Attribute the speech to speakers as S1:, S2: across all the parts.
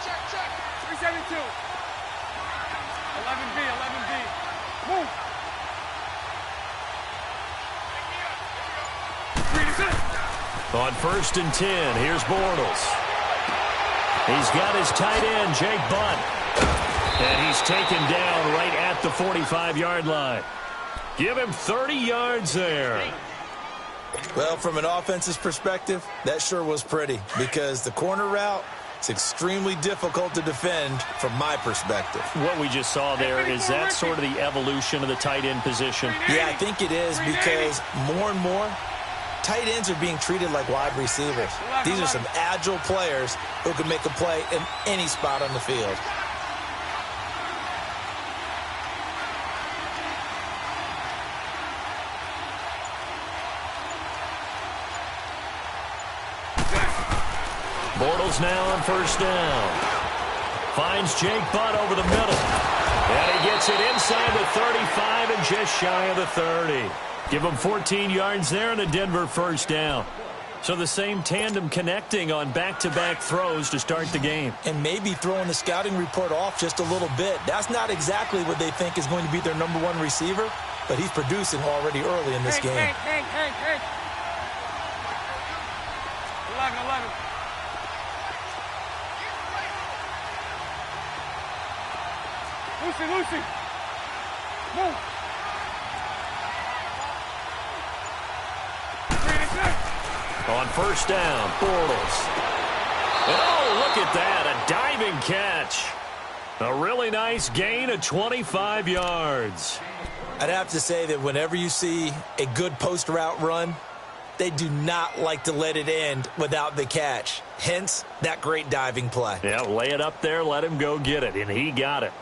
S1: 372. 11B, 11B. Move.
S2: On 1st and 10, here's Bortles. He's got his tight end, Jake Butt. And he's taken down right at the 45-yard line. Give him 30 yards there.
S3: Well, from an offensive perspective, that sure was pretty because the corner route is extremely difficult to defend from my perspective.
S2: What we just saw there, is that sort of the evolution of the tight end position?
S3: Yeah, I think it is because more and more, tight ends are being treated like wide receivers. These are some agile players who can make a play in any spot on the field.
S2: Bortles now on 1st down. Finds Jake Butt over the middle. And he gets it inside the 35 and just shy of the 30. Give him 14 yards there and a Denver 1st down. So the same tandem connecting on back-to-back throws to start the game.
S3: And maybe throwing the scouting report off just a little bit. That's not exactly what they think is going to be their number one receiver, but he's producing already early in this game.
S1: Hank. 11. Lucy. Move.
S2: On 1st down, Bortles. And oh, look at that, a diving catch. A really nice gain of 25 yards.
S3: I'd have to say that whenever you see a good post route run, they do not like to let it end without the catch. Hence, that great diving play.
S2: Yeah, lay it up there, let him go get it, and he got it.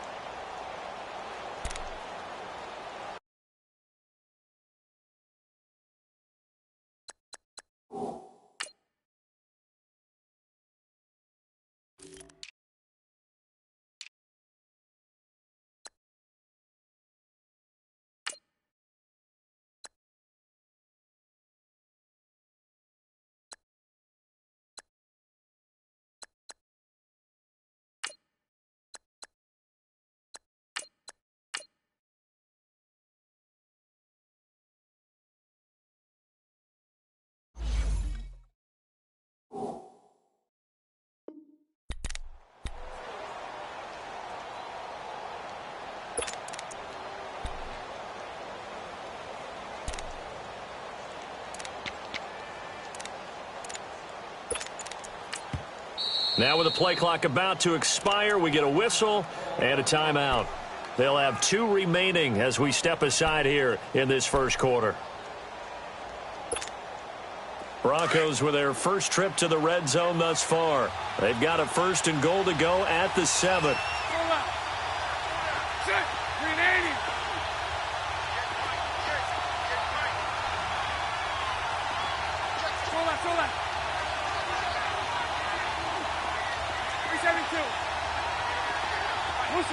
S2: Now with the play clock about to expire, we get a whistle and a timeout. They'll have 2 remaining as we step aside here in this 1st quarter. Broncos with their first trip to the red zone thus far. They've got a 1st and goal to go at the 7.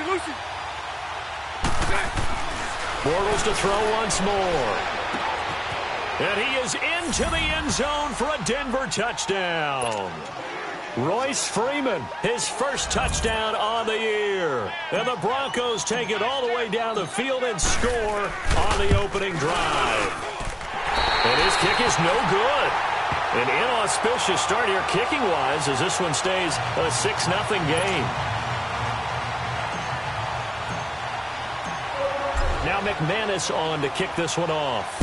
S1: Lucy.
S2: Bortles to throw once more. And he is into the end zone for a Denver touchdown. Royce Freeman, his first touchdown on the year. And the Broncos take it all the way down the field and score on the opening drive. And his kick is no good. An inauspicious start here kicking-wise as this one stays a 6-0 game. Now McManus on to kick this one off.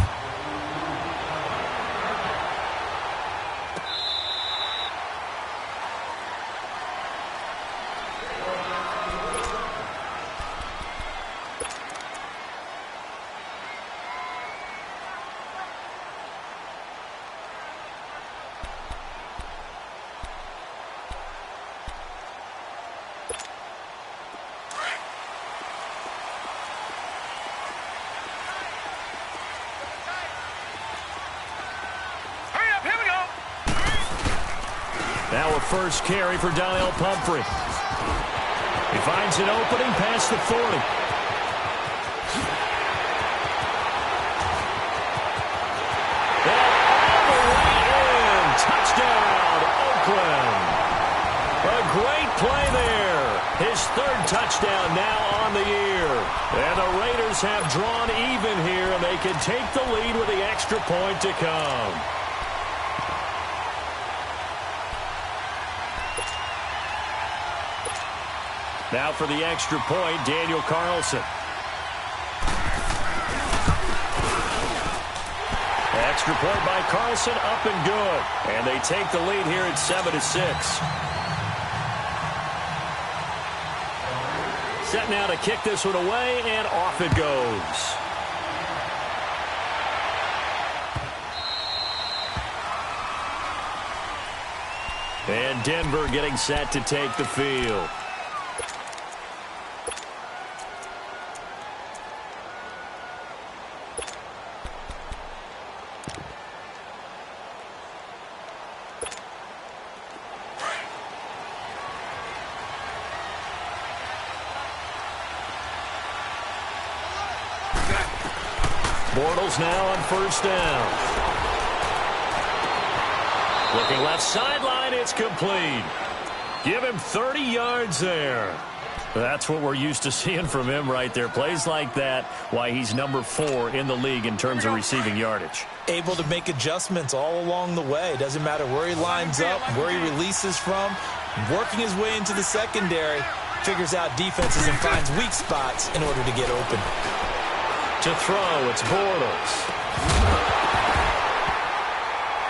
S2: Now a first carry for Donnell Pumphrey. He finds an opening past the 40. And all the way in. Touchdown, Oakland. A great play there His third touchdown now on the year. And the Raiders have drawn even here, and they can take the lead with the extra point to come. Now for the extra point, Daniel Carlson. Extra point by Carlson, up and good. And they take the lead here at 7-6. Set now to kick this one away, and off it goes. And Denver getting set to take the field. Bortles now on first down. Looking left sideline, it's complete. Give him 30 yards there. That's what we're used to seeing from him right there. Plays like that, why he's number 4 in the league in terms of receiving yardage.
S3: Able to make adjustments all along the way. Doesn't matter where he lines up, where he releases from. Working his way into the secondary, figures out defenses and finds weak spots in order to get open.
S2: To throw, it's Bortles.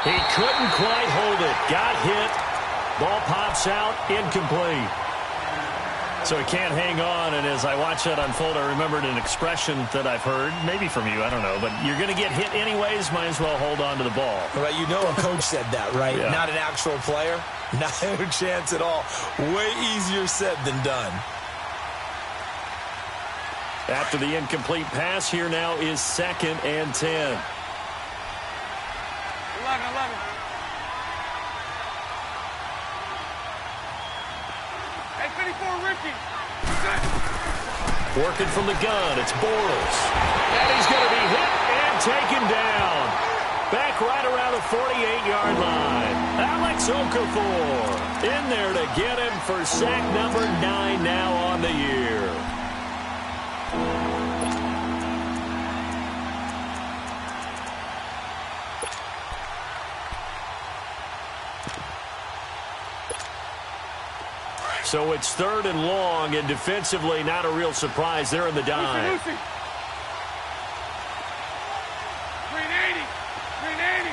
S2: He couldn't quite hold it. Got hit. Ball pops out, incomplete. So he can't hang on, and as I watch that unfold, I remembered an expression that I've heard, maybe from you, I don't know, but you're going to get hit anyways, might as well hold on to the ball.
S3: Right, you know a coach said that, right?
S2: Yeah.
S3: Not an actual player. Not a chance at all. Way easier said than done.
S2: After the incomplete pass, here now is 2nd and 10.
S1: 11. Hey, 54, Ricky.
S2: Working from the gun, it's Bortles. And he's going to be hit and taken down. Back right around the 48-yard line. Alex Okafor in there to get him for sack number 9 now on the year. So it's 3rd and long, and defensively not a real surprise. They're in the dime.
S1: Lucy. 380. 380.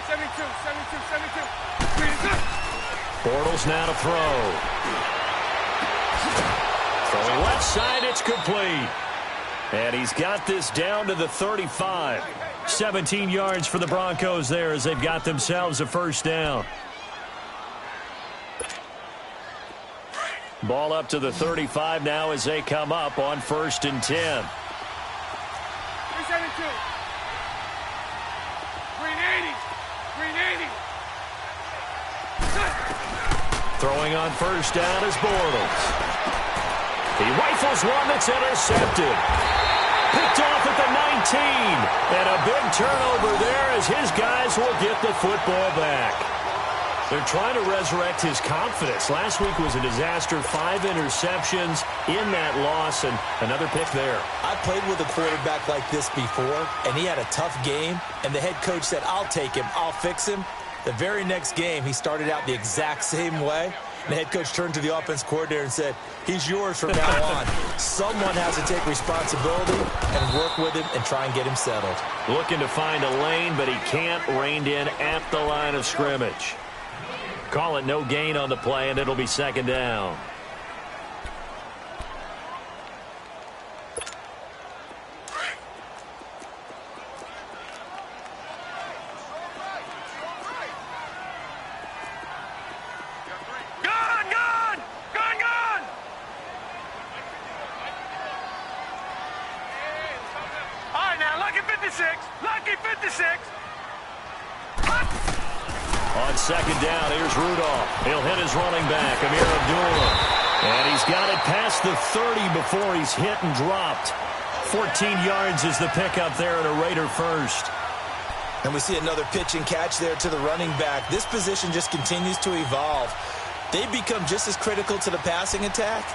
S1: 72.
S2: Bortles now to throw. Throwing left side, it's complete. And he's got this down to the 35. 17 yards for the Broncos there as they've got themselves a first down. Ball up to the 35 now as they come up on 1st and 10.
S1: 372. 380. 380.
S2: Throwing on first down is Bortles. He rifles one that's intercepted. Picked off at the 19. And a big turnover there as his guys will get the football back. They're trying to resurrect his confidence. Last week was a disaster. 5 interceptions in that loss, and another pick there.
S3: I played with a quarterback like this before, and he had a tough game, and the head coach said, I'll take him, I'll fix him. The very next game, he started out the exact same way. And the head coach turned to the offense coordinator and said, he's yours from now on. Someone has to take responsibility and work with him and try and get him settled.
S2: Looking to find a lane, but he can't. Reined in at the line of scrimmage. Call it no gain on the play, and it'll be 2nd down. On 2nd down, here's Rudolph. He'll hit his running back, Amir Abdullah. And he's got it past the 30 before he's hit and dropped. 14 yards is the pickup there at a Raider first.
S3: And we see another pitch and catch there to the running back. This position just continues to evolve. They become just as critical to the passing attack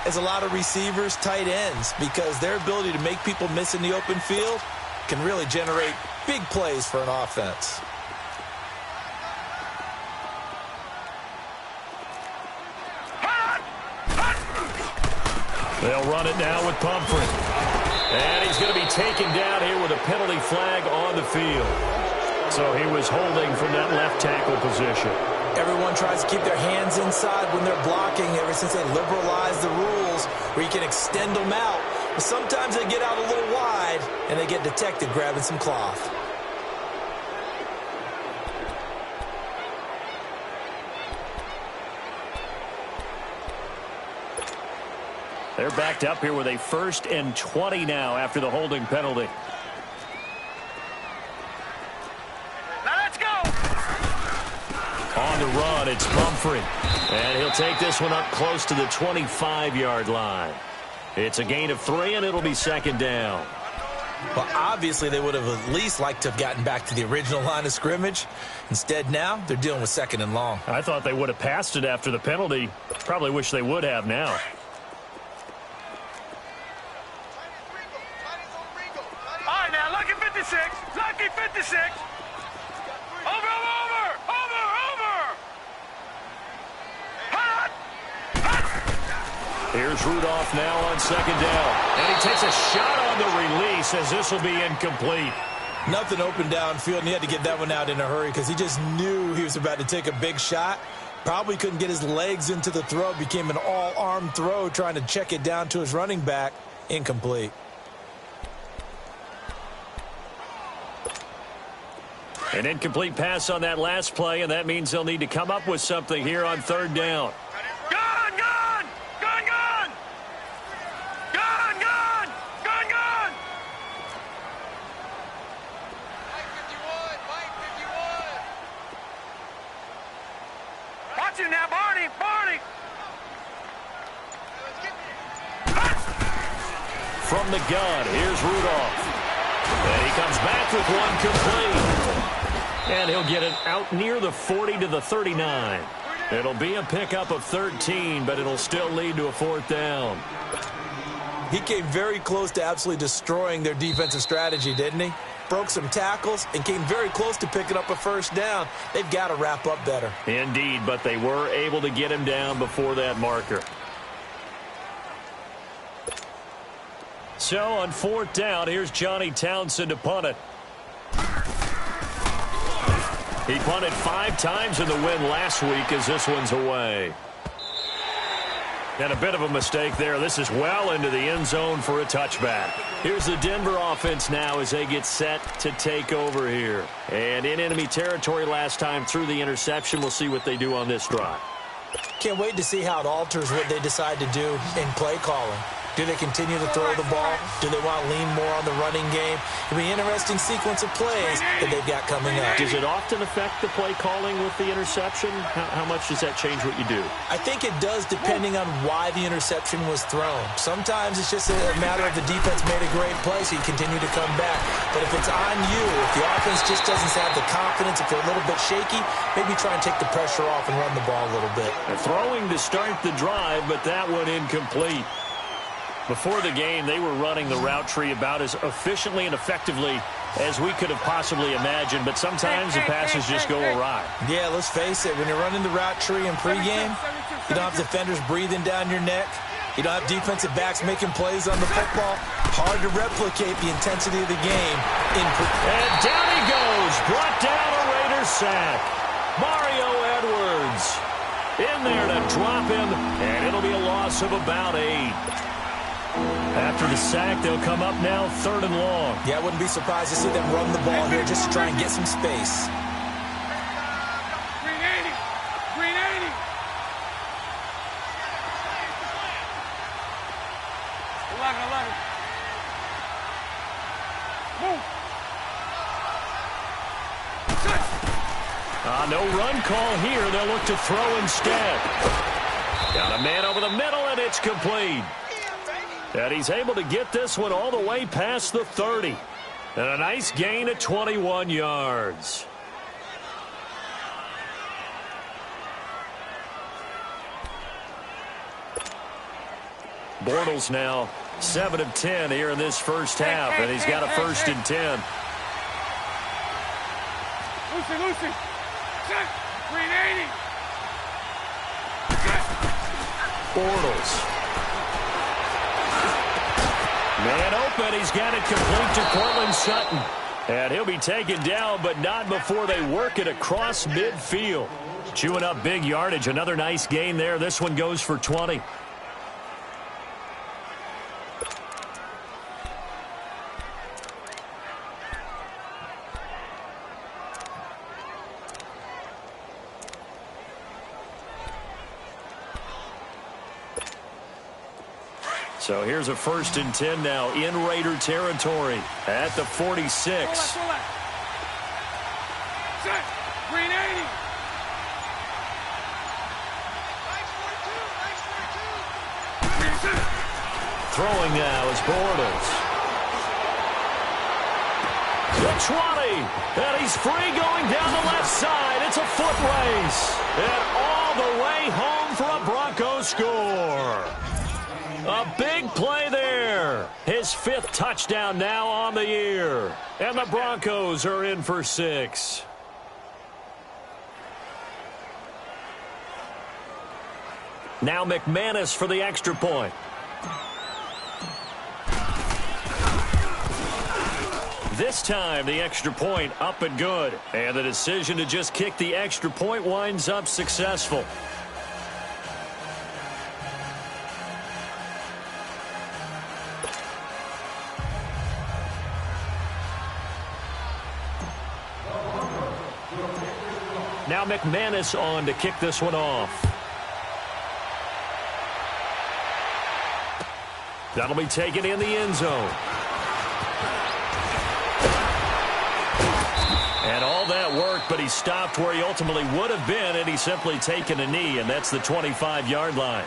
S3: as a lot of receivers, tight ends, because their ability to make people miss in the open field can really generate big plays for an offense.
S2: They'll run it now with Pumphrey. And he's going to be taken down here with a penalty flag on the field. So he was holding from that left tackle position.
S3: Everyone tries to keep their hands inside when they're blocking ever since they liberalized the rules where you can extend them out. But sometimes they get out a little wide and they get detected grabbing some cloth.
S2: They're backed up here with a 1st and 20 now after the holding penalty.
S1: Now let's go.
S2: On the run, it's Pumphrey. And he'll take this one up close to the 25-yard line. It's a gain of 3, and it'll be 2nd down.
S3: Well, obviously, they would have at least liked to have gotten back to the original line of scrimmage. Instead, now, they're dealing with 2nd and long.
S2: I thought they would have passed it after the penalty. Probably wish they would have now.
S1: Lucky 56. Over. Hot.
S2: Here's Rudolph now on 2nd down. And he takes a shot on the release as this will be incomplete.
S3: Nothing open downfield, and he had to get that one out in a hurry because he just knew he was about to take a big shot. Probably couldn't get his legs into the throw. Became an all-arm throw trying to check it down to his running back. Incomplete.
S2: An incomplete pass on that last play, and that means they'll need to come up with something here on 3rd down.
S1: Gone. Watch him now, Barney.
S2: From the gun, here's Rudolph. And he comes back with one complete. And he'll get it out near the 40 to the 39. It'll be a pickup of 13, but it'll still lead to a 4th down.
S3: He came very close to absolutely destroying their defensive strategy, didn't he? Broke some tackles and came very close to picking up a 1st down. They've got to wrap up better.
S2: Indeed, but they were able to get him down before that marker. So on 4th down, here's Johnny Townsend to punt it. He punted 5 times in the win last week as this one's away. And a bit of a mistake there. This is well into the end zone for a touchback. Here's the Denver offense now as they get set to take over here. And in enemy territory last time through the interception. We'll see what they do on this drive.
S3: Can't wait to see how it alters what they decide to do in play calling. Do they continue to throw the ball? Do they want to lean more on the running game? It'll be an interesting sequence of plays that they've got coming up.
S2: Does it often affect the play calling with the interception? How much does that change what you do?
S3: I think it does depending on why the interception was thrown. Sometimes it's just a matter of the defense made a great play, so you continue to come back. But if it's on you, if the offense just doesn't have the confidence, if they're a little bit shaky, maybe try and take the pressure off and run the ball a little bit.
S2: Throwing to start the drive, but that one incomplete. Before the game, they were running the route tree about as efficiently and effectively as we could have possibly imagined, but sometimes the passes just go awry.
S3: Yeah, let's face it, when you're running the route tree in pregame, you don't have defenders breathing down your neck. You don't have defensive backs making plays on the football. Hard to replicate the intensity of the game.
S2: And down he goes, brought down a Raiders sack. Mario Edwards in there to drop him, and it'll be a loss of about 8. After the sack, they'll come up now 3rd and long.
S3: Yeah, I wouldn't be surprised to see them run the ball here just to try and get some space.
S1: Green 80. Green 80. Move.
S2: No run call here. They'll look to throw instead. Got a man over the middle, and it's complete. And he's able to get this one all the way past the 30. And a nice gain of 21 yards. Bortles now 7 of 10 here in this first half, and he's got a first and 10.
S1: Lucy. Set. Green 80. Set.
S2: Bortles. Man open. He's got it complete to Cortland Sutton. And he'll be taken down, but not before they work it across midfield. Chewing up big yardage. Another nice gain there. This one goes for 20. So here's a first and 10 now in Raider territory at the 46.
S1: Set. Green 80.
S2: Throwing now is Bortles. The 20. And he's free going down the left side. It's a foot race. And all the way home for a Broncos score. A big play there. His 5th touchdown now on the year. And the Broncos are in for 6. Now McManus for the extra point. This time the extra point up and good. And the decision to just kick the extra point winds up successful. Now McManus on to kick this one off. That'll be taken in the end zone. And all that work, but he stopped where he ultimately would have been, and he's simply taken a knee, and that's the 25-yard line.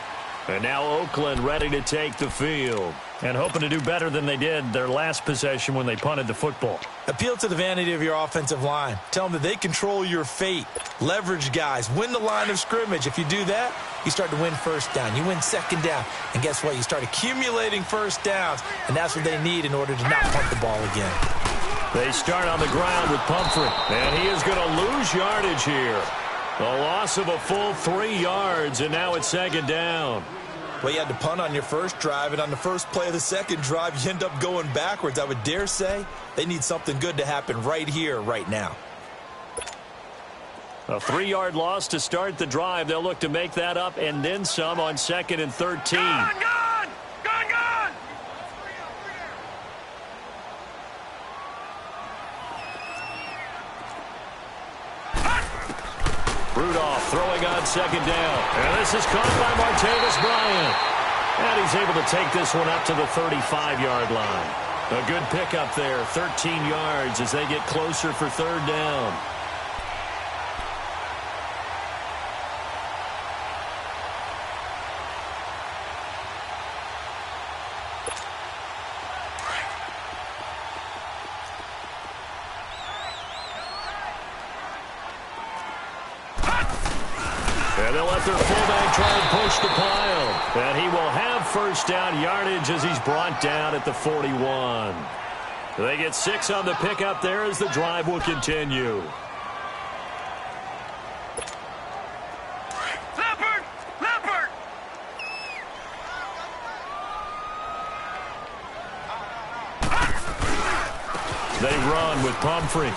S2: And now Oakland ready to take the field and hoping to do better than they did their last possession when they punted the football.
S3: Appeal to the vanity of your offensive line. Tell them that they control your fate. Leverage guys. Win the line of scrimmage. If you do that, you start to win first down. You win second down. And guess what? You start accumulating first downs. And that's what they need in order to not punt the ball again.
S2: They start on the ground with Pumphrey. And he is going to lose yardage here. A loss of a full 3 yards, and now it's second down.
S3: Well, you had to punt on your first drive, and on the first play of the second drive, you end up going backwards. I would dare say they need something good to happen right here, right now.
S2: A 3-yard loss to start the drive. They'll look to make that up and then some on 2nd and 13.
S1: Gone!
S2: Rudolph throwing on second down. And this is caught by Martavis Bryant. And he's able to take this one up to the 35-yard line. A good pickup there, 13 yards as they get closer for third down. And they'll let their fullback try and push the pile. And he will have first down yardage as he's brought down at the 41. They get 6 on the pickup there as the drive will continue.
S1: Leopard!
S2: They run with Pumphrey.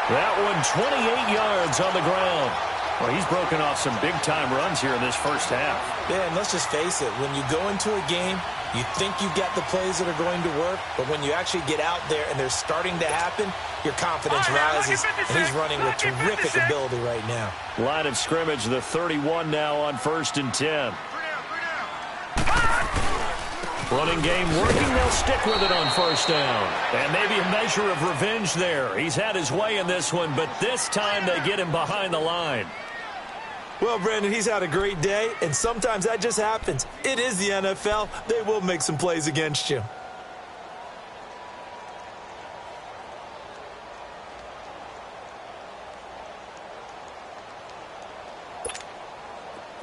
S2: That one 28 yards on the ground. Well, he's broken off some big-time runs here in this first half.
S3: Yeah, and let's just face it. When you go into a game, you think you've got the plays that are going to work, but when you actually get out there and they're starting to happen, your confidence rises, and he's running with terrific ability right now.
S2: Line of scrimmage, the 31 now on 1st and 10. Running game working, they'll stick with it on first down. And maybe a measure of revenge there. He's had his way in this one, but this time they get him behind the line.
S3: Well, Brandon, he's had a great day, and sometimes that just happens. It is the NFL. They will make some plays against you.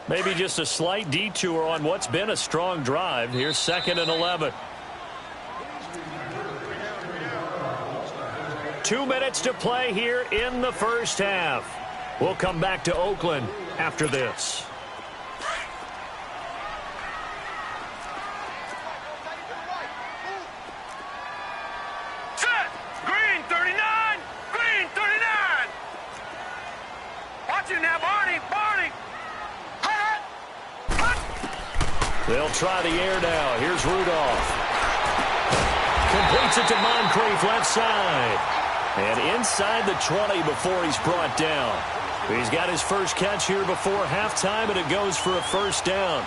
S2: Maybe just a slight detour on what's been a strong drive. Here's 2nd and 11. 2 minutes to play here in the first half. We'll come back to Oakland after this.
S1: Set! Green 39! Green 39! Watch it now, Barney! Barney!
S2: They'll try the air now. Here's Rudolph. Completes it to Moncrief, left side. And inside the 20 before he's brought down. He's got his first catch here before halftime, and it goes for a first down.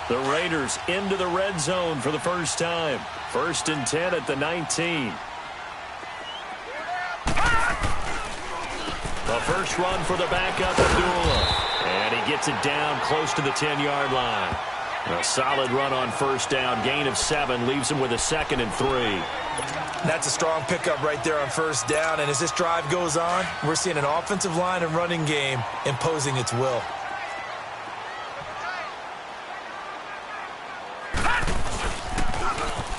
S2: The Raiders into the red zone for the first time. 1st and 10 at the 19. The first run for the backup, Abdullah. And he gets it down close to the 10-yard line. A solid run on first down. Gain of 7 leaves him with a 2nd and 3.
S3: That's a strong pickup right there on first down. And as this drive goes on, we're seeing an offensive line and running game imposing its will.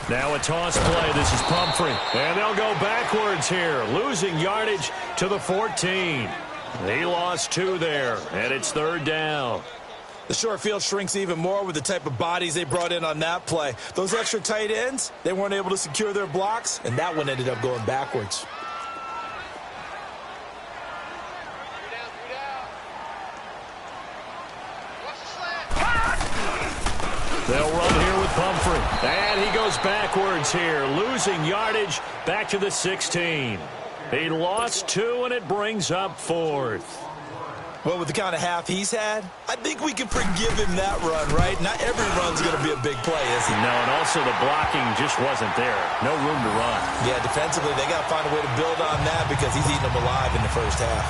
S2: Now a toss play. This is Pumphrey. And they'll go backwards here, losing yardage to the 14. He lost 2 there, and it's 3rd down.
S3: The short field shrinks even more with the type of bodies they brought in on that play. Those extra tight ends, they weren't able to secure their blocks, and that one ended up going backwards.
S2: They'll run here with Pumphrey. And he goes backwards here, losing yardage back to the 16. He lost 2, and it brings up 4th.
S3: Well, with the kind of half he's had, I think we can forgive him that run, right? Not every run's going to be a big play, is he?
S2: No, and also the blocking just wasn't there. No room to run.
S3: Yeah, defensively, they got to find a way to build on that because he's eating them alive in the first half.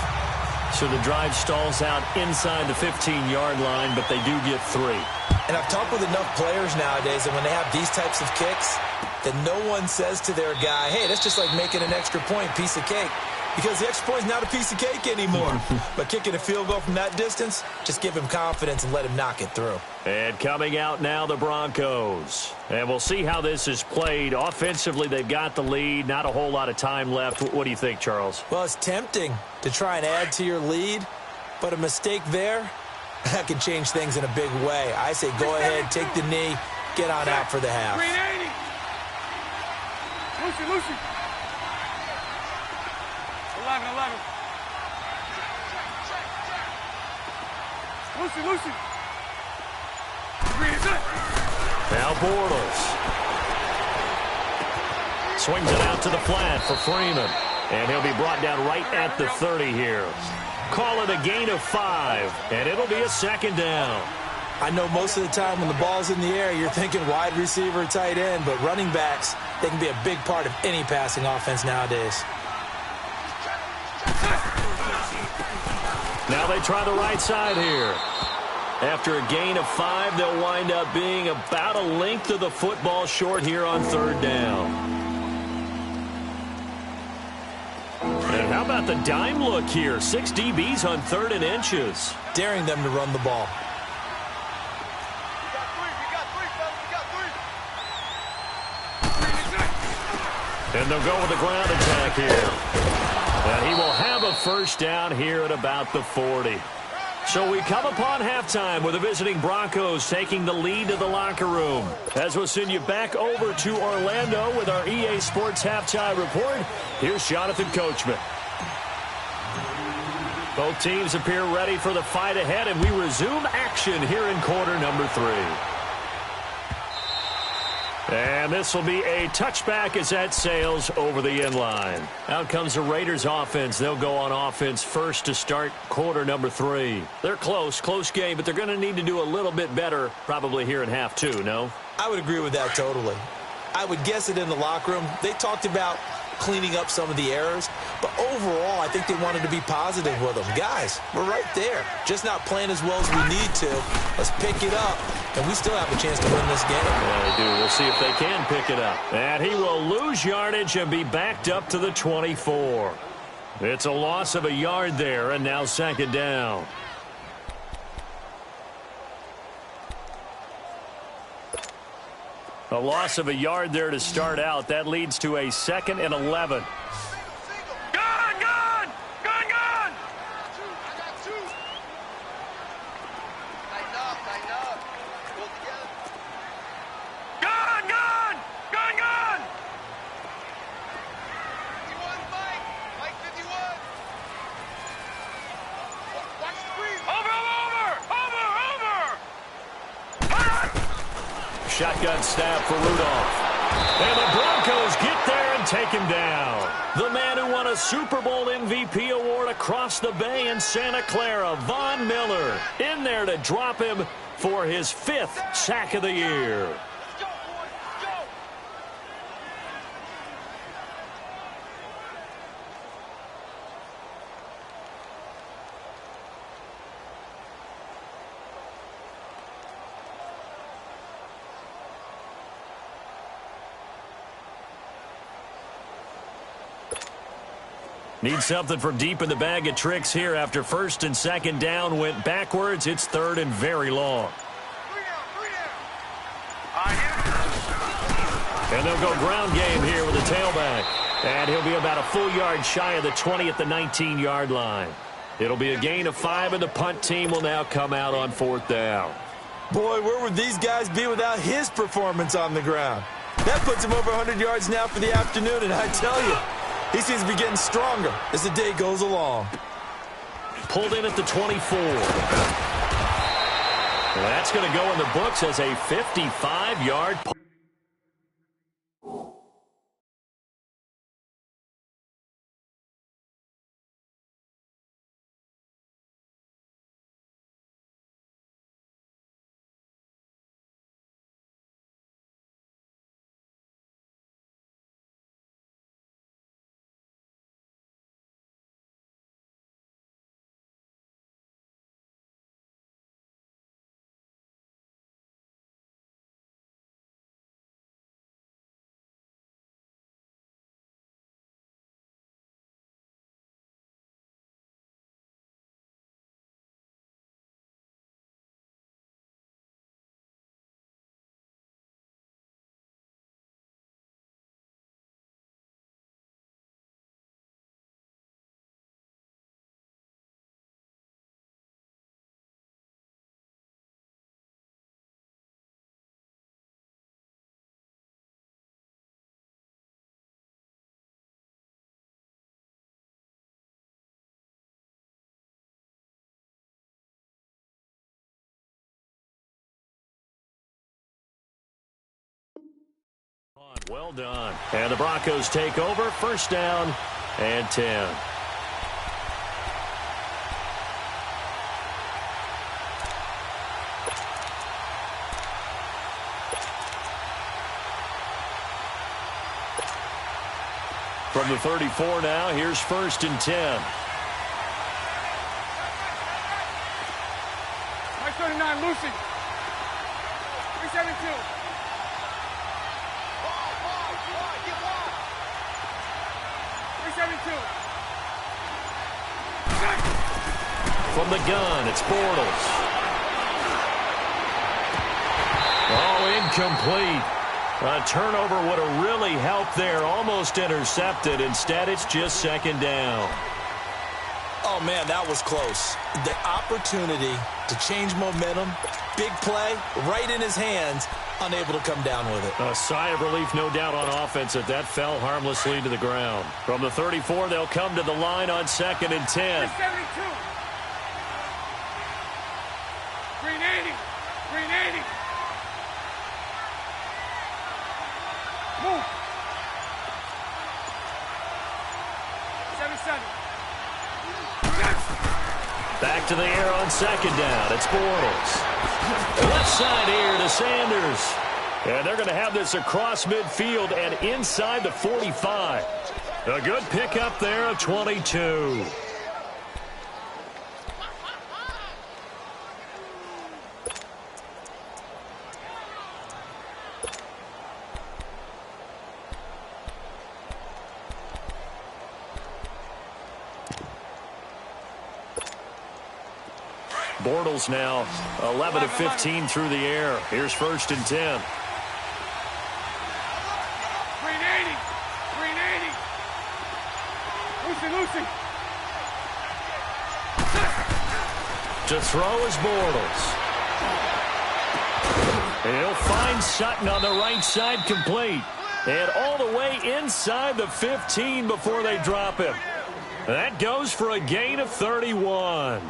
S2: So the drive stalls out inside the 15-yard line, but they do get 3.
S3: And I've talked with enough players nowadays that when they have these types of kicks, that no one says to their guy, hey, that's just like making an extra point, piece of cake. Because the extra point's not a piece of cake anymore. But kicking a field goal from that distance, just give him confidence and let him knock it through.
S2: And coming out now, the Broncos. And we'll see how this is played. Offensively, they've got the lead. Not a whole lot of time left. What do you think, Charles?
S3: Well, it's tempting to try and add to your lead. But a mistake there, that can change things in a big way. I say go ahead, take the knee, get on out for the half.
S1: Green 80! Lucy! 11. Lucy! Green is it!
S2: Now Bortles. Swings it out to the flat for Freeman. And he'll be brought down right at the 30 here. Call it a gain of 5, and it'll be a 2nd down.
S3: I know most of the time when the ball's in the air, you're thinking wide receiver, tight end, but running backs, they can be a big part of any passing offense nowadays.
S2: Now they try the right side here. After a gain of 5, they'll wind up being about a length of the football short here on 3rd down. And how about the dime look here? 6 DBs on 3rd and inches.
S3: Daring them to run the ball.
S2: And they'll go with the ground attack here. And he will have a first down here at about the 40. So we come upon halftime with the visiting Broncos taking the lead to the locker room. As we'll send you back over to Orlando with our EA Sports Halftime Report, here's Jonathan Coachman. Both teams appear ready for the fight ahead, and we resume action here in quarter number 3. And this will be a touchback as that sails over the inline. Out comes the Raiders offense. They'll go on offense first to start quarter number 3. They're close game, but they're going to need to do a little bit better probably here in half 2, no?
S3: I would agree with that totally. I would guess it in the locker room. They talked about cleaning up some of the errors, but overall, I think they wanted to be positive with them. Guys, we're right there. Just not playing as well as we need to. Let's pick it up, and we still have a chance to win this game.
S2: Yeah, they do. We'll see if they can pick it up. And he will lose yardage and be backed up to the 24. It's a loss of a yard there, and now second down. A loss of a yard there to start out. That leads to a 2nd and 11.
S1: Gun! Gun! Gun! Gun!
S4: I got two. Tighten up. Pull together.
S1: Gun! Gun! Gun! Gun!
S4: 51, Mike 51. Watch the screen.
S1: Over!
S2: Shotgun snap for Rudolph. And the Broncos get there and take him down. The man who won a Super Bowl MVP award across the bay in Santa Clara, Von Miller, in there to drop him for his 5th sack of the year.
S4: Let's go, boys. Let's go.
S2: Need something from deep in the bag of tricks here after 1st and 2nd down went backwards. It's 3rd and very long.
S4: Three down.
S2: And they'll go ground game here with the tailback. And he'll be about a full yard shy of the 20 at the 19-yard line. It'll be a gain of 5, and the punt team will now come out on 4th down.
S3: Boy, where would these guys be without his performance on the ground? That puts him over 100 yards now for the afternoon, and I tell you, he seems to be getting stronger as the day goes along.
S2: Pulled in at the 24. That's going to go in the books as a 55-yard punt. Well done. And the Broncos take over. 1st down and 10. From the 34 now, here's 1st and 10.
S1: Mike 39, Lucy. 372.
S4: Get wide.
S1: 372.
S2: From the gun, it's Bortles. Oh, incomplete. A turnover would have really helped there. Almost intercepted. Instead, it's just 2nd down.
S3: Oh, man, that was close. The opportunity to change momentum, big play, right in his hands, unable to come down with it.
S2: A sigh of relief, no doubt, on offense if that fell harmlessly to the ground. From the 34, they'll come to the line on 2nd and 10.
S1: 372. Green 80. Green 80. Move. 7-7.
S2: Back to the air on second down. It's Bortles. Left side here to Sanders. And they're going to have this across midfield and inside the 45. A good pickup there of 22. Bortles now 11 of 15 through the air. Here's 1st and 10.
S1: 380. 380. Lucy.
S2: To throw is Bortles. He'll find Sutton on the right side, complete. And all the way inside the 15 before they drop him. That goes for a gain of 31.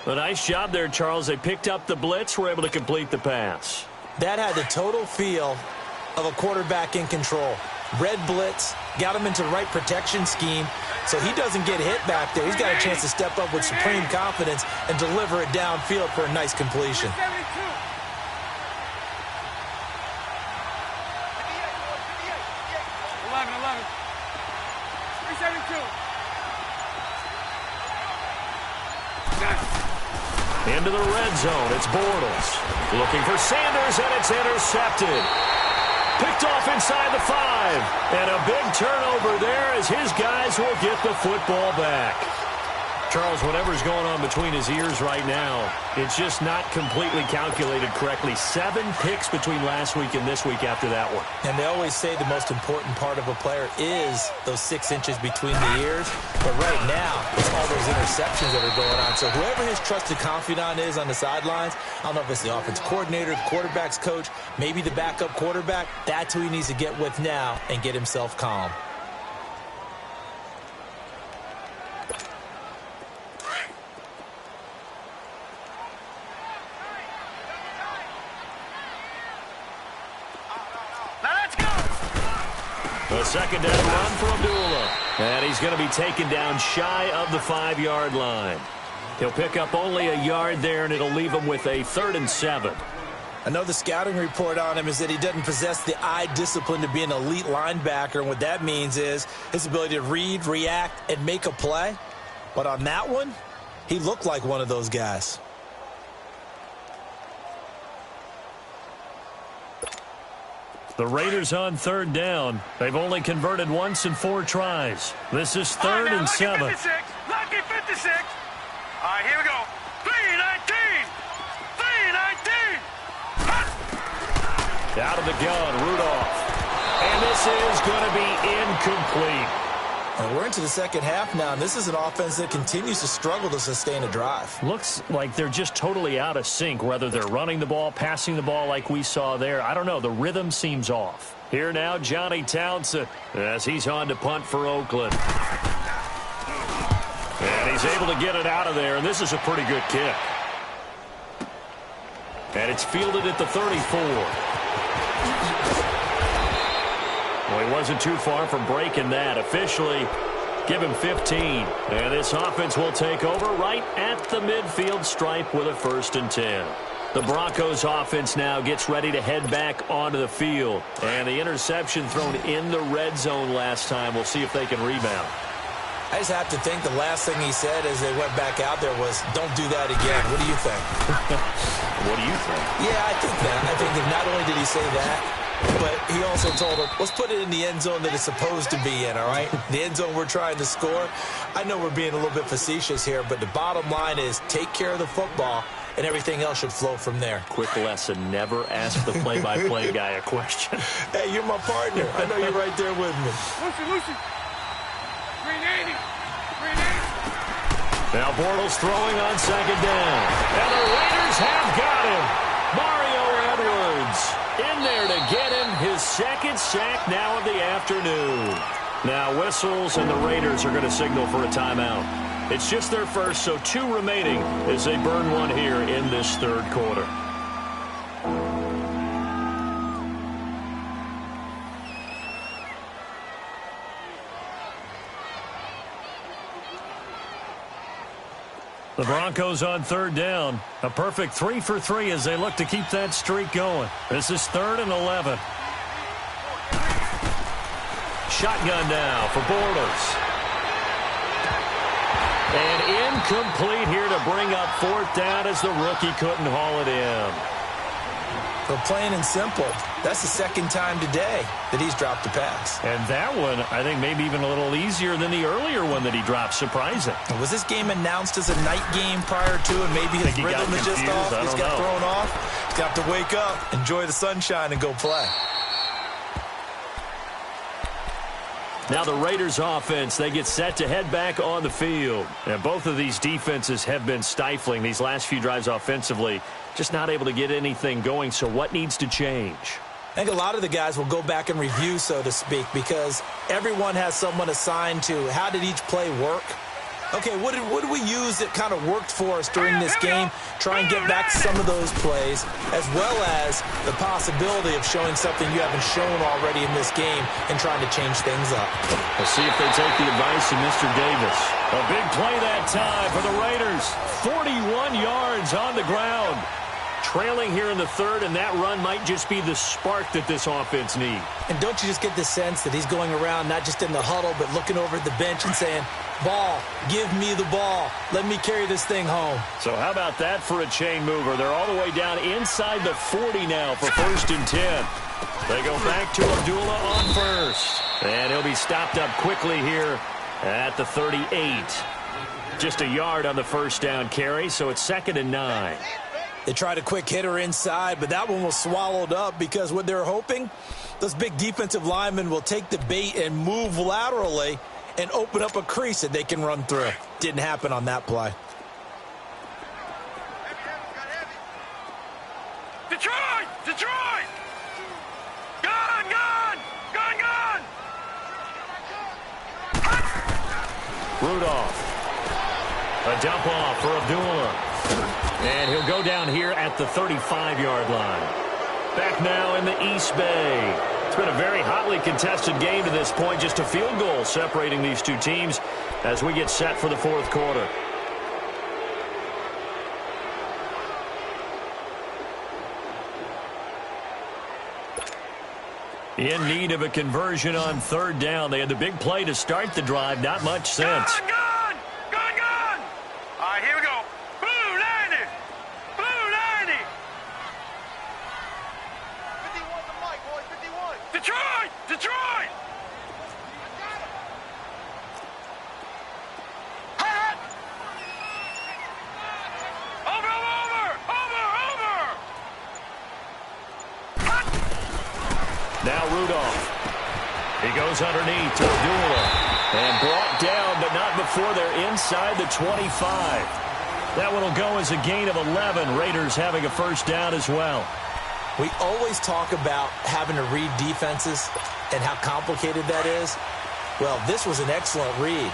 S2: A nice job there, Charles. They picked up the blitz, were able to complete the pass.
S3: That had the total feel of a quarterback in control. Red blitz, got him into the right protection scheme, so he doesn't get hit back there. He's got a chance to step up with supreme confidence and deliver it downfield for a nice completion.
S1: 372.
S2: Into the red zone, it's Bortles. Looking for Sanders, and it's intercepted. Picked off inside the 5. And a big turnover there as his guys will get the football back. Charles, whatever's going on between his ears right now, it's just not completely calculated correctly. 7 picks between last week and this week after that one.
S3: And they always say the most important part of a player is those 6 inches between the ears. But right now, it's all those interceptions that are going on. So whoever his trusted confidant is on the sidelines, I don't know if it's the offense coordinator, the quarterback's coach, maybe the backup quarterback, that's who he needs to get with now and get himself calm.
S2: A second down run for Abdullah. And he's going to be taken down shy of the 5-yard line. He'll pick up only a yard there, and it'll leave him with a 3rd and 7.
S3: I know the scouting report on him is that he doesn't possess the eye discipline to be an elite linebacker. And what that means is his ability to read, react, and make a play. But on that one, he looked like one of those guys.
S2: The Raiders on 3rd down. They've only converted once in 4 tries. This is 3rd and 7.
S1: Lucky 56. Lucky 56. All right, here we go. 319. 319.
S2: Out of the gun, Rudolph. And this is going to be incomplete.
S3: And we're into the second half now, and this is an offense that continues to struggle to sustain a drive.
S2: Looks like they're just totally out of sync, whether they're running the ball, passing the ball like we saw there. I don't know. The rhythm seems off. Here now, Johnny Townsend, as he's on to punt for Oakland. And he's able to get it out of there, and this is a pretty good kick. And it's fielded at the 34. Well, he wasn't too far from breaking that. Officially, give him 15. And this offense will take over right at the midfield stripe with a 1st and 10. The Broncos offense now gets ready to head back onto the field. And the interception thrown in the red zone last time. We'll see if they can rebound.
S3: I just have to think the last thing he said as they went back out there was, don't do that again. What do you think?
S2: What do you think?
S3: Yeah, I think that. I think that not only did he say that, but he also told him, let's put it in the end zone that it's supposed to be in, all right? The end zone we're trying to score. I know we're being a little bit facetious here, but the bottom line is take care of the football, and everything else should flow from there.
S2: Quick lesson, never ask the play-by-play guy a question.
S3: Hey, you're my partner. I know you're right there with me.
S1: Lucy. 380. 380.
S2: Now Bortles throwing on second down. And the Raiders have got him. Mario Edwards in there to get him his 2nd sack now of the afternoon. Now whistles, and the Raiders are going to signal for a timeout. It's just their first, so 2 remaining as they burn one here in this 3rd quarter. The Broncos on third down. A perfect 3 for 3 as they look to keep that streak going. This is 3rd and 11. Shotgun now for Bortles. And incomplete here to bring up 4th down as the rookie couldn't haul it in.
S3: So plain and simple, that's the 2nd time today that he's dropped a pass.
S2: And that one, I think, maybe even a little easier than the earlier one that he dropped. Surprising.
S3: Was this game announced as a night game prior to, and maybe his rhythm is just off? He's got thrown off. He's got to wake up, enjoy the sunshine, and go play.
S2: Now the Raiders offense, they get set to head back on the field. And both of these defenses have been stifling these last few drives offensively. Just not able to get anything going, so what needs to change?
S3: I think a lot of the guys will go back and review, so to speak, because everyone has someone assigned to how did each play work. Okay, what did we use that kind of worked for us during this game? Try and get back some of those plays, as well as the possibility of showing something you haven't shown already in this game and trying to change things up.
S2: We'll see if they take the advice of Mr. Davis. A big play that time for the Raiders. 41 yards on the ground. Trailing here in the 3rd, and that run might just be the spark that this offense needs.
S3: And don't you just get the sense that he's going around not just in the huddle, but looking over at the bench and saying, ball, give me the ball. Let me carry this thing home.
S2: So how about that for a chain mover? They're all the way down inside the 40 now for 1st and 10. They go back to Abdullah on 1st. And he'll be stopped up quickly here at the 38. Just a yard on the 1st down carry, so it's 2nd and 9.
S3: They tried a quick hitter inside, but that one was swallowed up because what they're hoping, those big defensive linemen will take the bait and move laterally and open up a crease that they can run through. Didn't happen on that play.
S1: Detroit! Detroit! Gone! Gone! Gone! Gone!
S2: Rudolph. A dump off for Abdullah. And he'll go down here at the 35-yard line. Back now in the East Bay. It's been a very hotly contested game to this point. Just a field goal separating these two teams as we get set for the 4th quarter. In need of a conversion on 3rd down. They had the big play to start the drive. Not much sense.
S1: Gone! Gone! Gone! Gone! All right, here we go. Blue 90! Blue 90!
S4: 51 to Mike, boys, 51.
S1: Detroit! Detroit! Hot! Over! Over! Over! Over! Hot!
S2: Now Rudolph. He goes underneath to Abdullah. And brought down, but not before they're inside the 25. That one will go as a gain of 11. Raiders having a 1st down as well.
S3: We always talk about having to read defenses and how complicated that is. Well, this was an excellent read.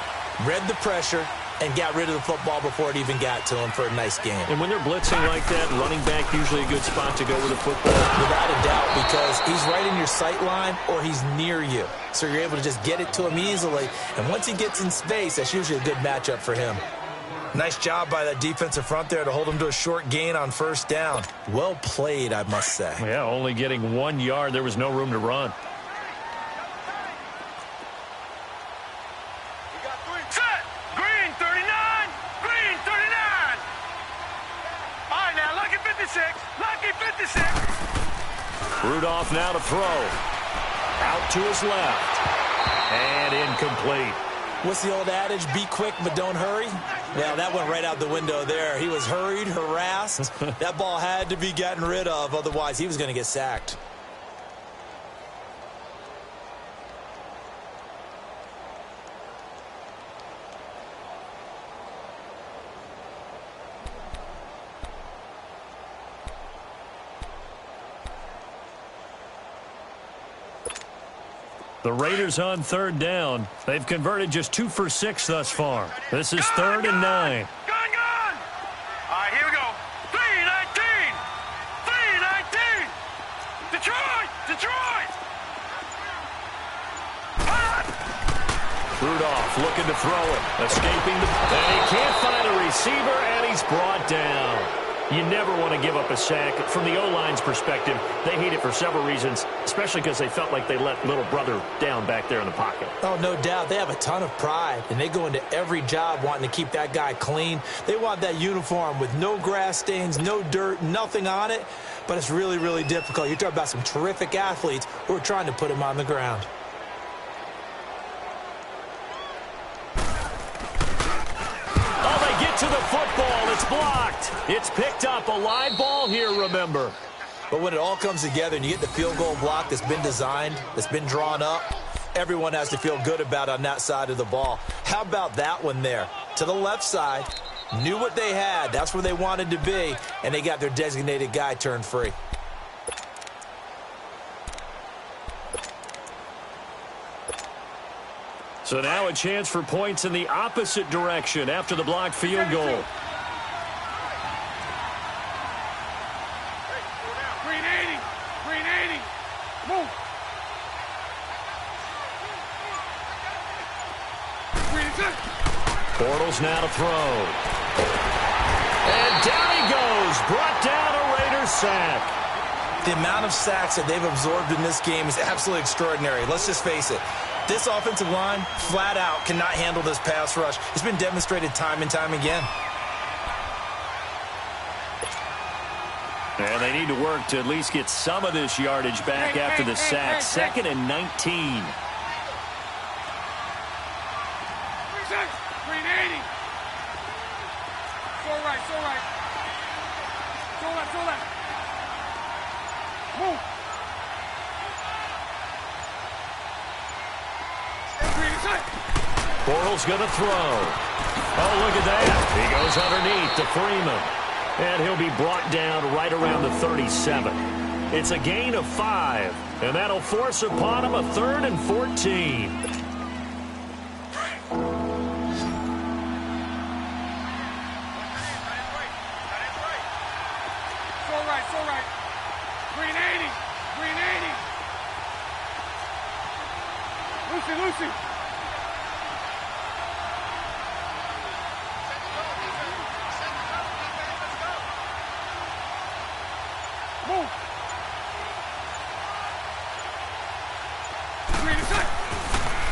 S3: Read the pressure and got rid of the football before it even got to him for a nice game.
S2: And when they're blitzing like that, running back usually a good spot to go with the football.
S3: Without a doubt, because he's right in your sight line or he's near you. So you're able to just get it to him easily. And once he gets in space, that's usually a good matchup for him. Nice job by that defensive front there to hold him to a short gain on 1st down. Well played, I must say.
S2: Yeah, only getting 1 yard. There was no room to run.
S1: Set! Green 39! Green 39! All right, now, lucky 56! Lucky 56!
S2: Rudolph now to throw. Out to his left. And incomplete.
S3: What's the old adage? Be quick, but don't hurry? Well, that went right out the window there. He was hurried, harassed. That ball had to be gotten rid of. Otherwise, he was going to get sacked.
S2: The Raiders on 3rd down. They've converted just 2 for 6 thus far. This is 3rd and 9.
S1: Gone! Gone! All right, here we go. 3-19! 3-19! Detroit! Detroit! Hot!
S2: Rudolph looking to throw it. Escaping the... And he can't find a receiver, and he's brought down. You never want to give up a sack. From the O-line's perspective, they hate it for several reasons, especially because they felt like they let little brother down back there in the pocket.
S3: Oh, no doubt. They have a ton of pride, and they go into every job wanting to keep that guy clean. They want that uniform with no grass stains, no dirt, nothing on it, but it's really, really difficult. You're talking about some terrific athletes who are trying to put him on the ground.
S2: To the football, it's blocked. It's picked up, a live ball here, remember.
S3: But when it all comes together and you get the field goal block that's been designed, that's been drawn up, everyone has to feel good about on that side of the ball. How about that one there? To the left side, knew what they had, that's where they wanted to be, and they got their designated guy turned free.
S2: So now a chance for points in the opposite direction after the blocked field goal.
S1: Green 80. Green 80. Move. Green 10.
S2: Bortles now to throw. And down he goes. Brought down a Raiders sack.
S3: The amount of sacks that they've absorbed in this game is absolutely extraordinary. Let's just face it. This offensive line, flat out, cannot handle this pass rush. It's been demonstrated time and time again.
S2: And they need to work to at least get some of this yardage back after the sack. 2nd and 19.
S1: Green 80. So right, so right. So left, so left. Move.
S2: Bortles going to throw. Oh, look at that. He goes underneath to Freeman. And he'll be brought down right around the 37. It's a gain of 5. And that'll force upon him a 3rd and 14.
S1: So right. Green 80. Green 80. Lucy. Move.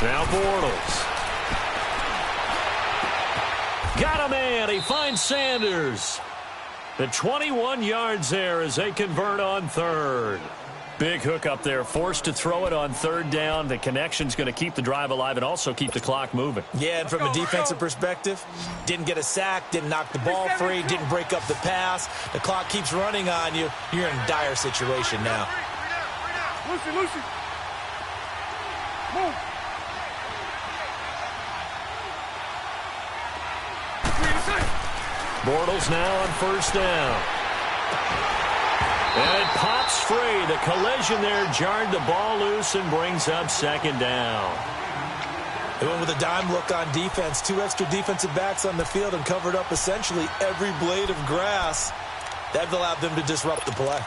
S2: Now Bortles. Got a man. He finds Sanders. The 21 yards there as they convert on 3rd. Big hook up there. Forced to throw it on 3rd down. The connection's going to keep the drive alive and also keep the clock moving.
S3: Yeah, and from a defensive perspective, didn't get a sack, didn't knock the ball free, didn't break up the pass. The clock keeps running on you. You're in a dire situation now.
S1: Lucy. Move.
S2: Bortles now on 1st down. And it pops free. The collision there jarred the ball loose and brings up 2nd down.
S3: They went with a dime look on defense. 2 extra defensive backs on the field and covered up essentially every blade of grass. That allowed them to disrupt the play.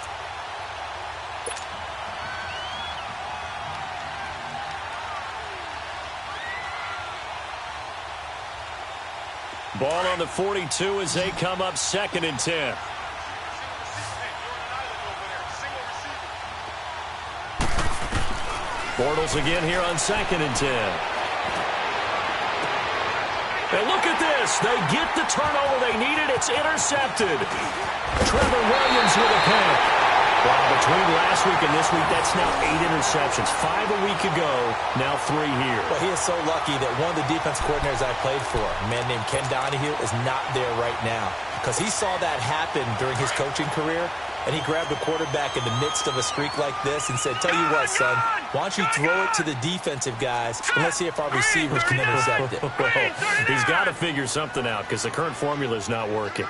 S2: Ball on the 42 as they come up 2nd and 10. Bortles again here on 2nd and 10. And look at this. They get the turnover they needed. It's intercepted. Trevor Williams with a pick. Wow, between last week and this week, that's now 8 interceptions. 5 a week ago, now 3 here.
S3: Well, he is so lucky that one of the defense coordinators I played for, a man named Ken Donahue, is not there right now. Because he saw that happen during his coaching career, and he grabbed a quarterback in the midst of a streak like this and said, tell you what, son, why don't you throw it to the defensive guys, and let's see if our receivers can intercept it.
S2: Well, he's got to figure something out because the current formula is not working.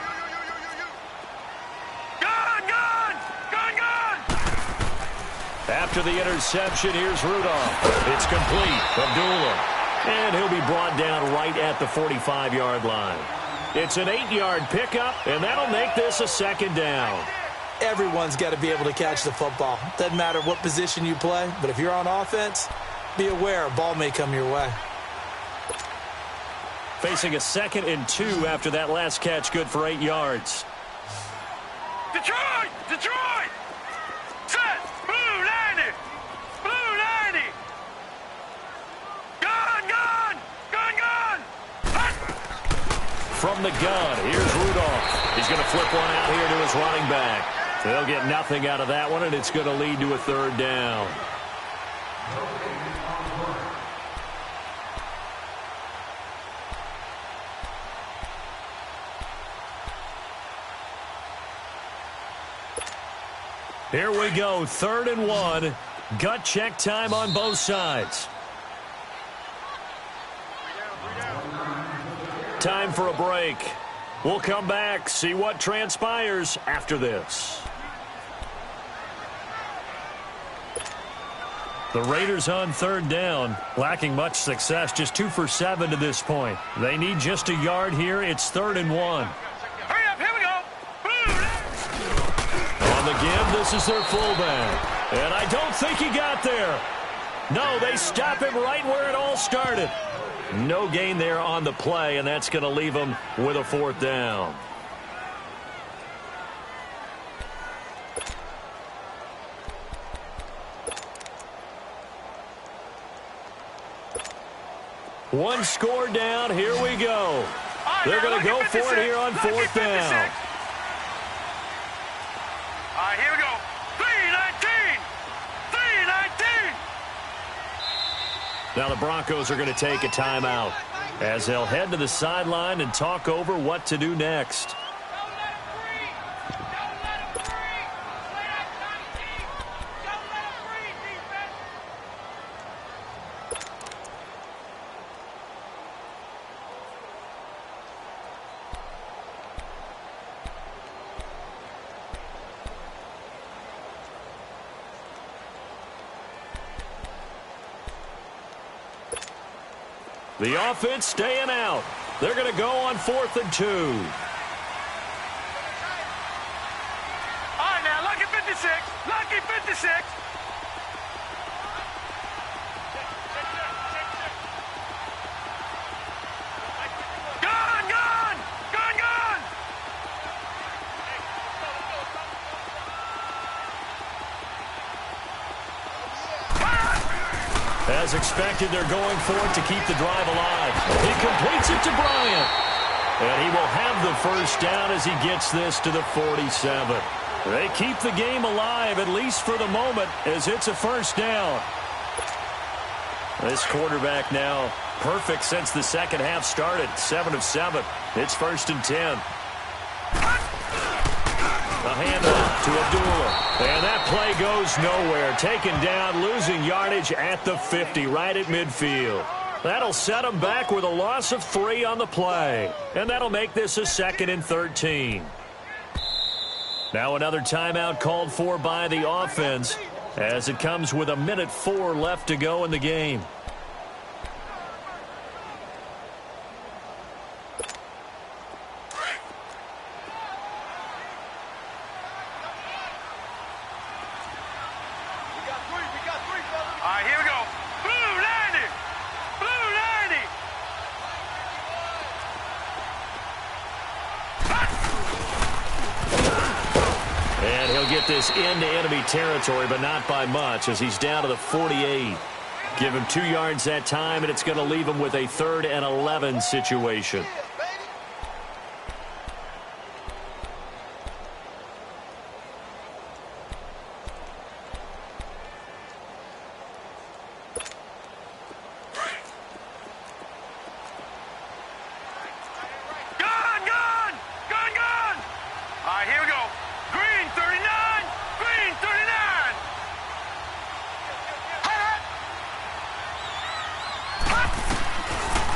S2: After the interception, here's Rudolph. It's complete. Abdullah. And he'll be brought down right at the 45-yard line. It's an 8-yard pickup, and that'll make this a 2nd down.
S3: Everyone's got to be able to catch the football. Doesn't matter what position you play, but if you're on offense, be aware a ball may come your way.
S2: Facing a 2nd and 2 after that last catch, good for 8 yards.
S1: Detroit! Detroit! Set! Blue 90! Blue 90! Gun! Gun! Gun! Gun! Hut!
S2: From the gun, here's Rudolph. He's going to flip one out here to his running back. They'll get nothing out of that one, and it's going to lead to a 3rd down. Here we go, 3rd and 1. Gut check time on both sides. Time for a break. We'll come back, see what transpires after this. The Raiders on 3rd down, lacking much success, just 2 for 7 to this point. They need just a yard here. It's 3rd and 1.
S1: Hurry up, here we go!
S2: On the give, this is their fullback. And I don't think he got there. No, they stop him right where it all started. No gain there on the play, and that's going to leave them with a 4th down. One score down. Here we go. They're going to go for it here on 4th down.
S1: All right, here we go. 3-19. 3-19.
S2: Now the Broncos are going to take a timeout as they'll head to the sideline and talk over what to do next. The offense staying out. They're going to go on 4th and 2.
S1: All right, now, lucky 56. Lucky 56. Gun, gun, gun, gun.
S2: As expected, they're going for it to keep the drive alive. He completes it to Bryant. And he will have the 1st down as he gets this to the 47. They keep the game alive, at least for the moment, as it's a 1st down. This quarterback now perfect since the 2nd half started. 7 of 7. It's 1st and 10. A handoff to Abdullah. And that play goes nowhere. Taken down, losing yardage at the 50, right at midfield. That'll set them back with a loss of 3 on the play. And that'll make this a 2nd and 13. Now another timeout called for by the offense as it comes with 1:04 left to go in the game.
S1: All right, here we go. Blue 90. Blue 90.
S2: And he'll get this into enemy territory, but not by much as he's down to the 48. Give him 2 yards that time, and it's going to leave him with a 3rd and 11 situation.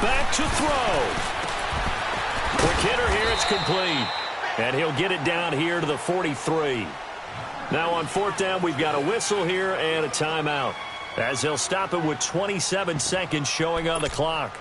S2: Back to throw. Quick hitter here, it's complete. And he'll get it down here to the 43. Now on 4th down, we've got a whistle here and a timeout, as they'll stop it with 27 seconds showing on the clock.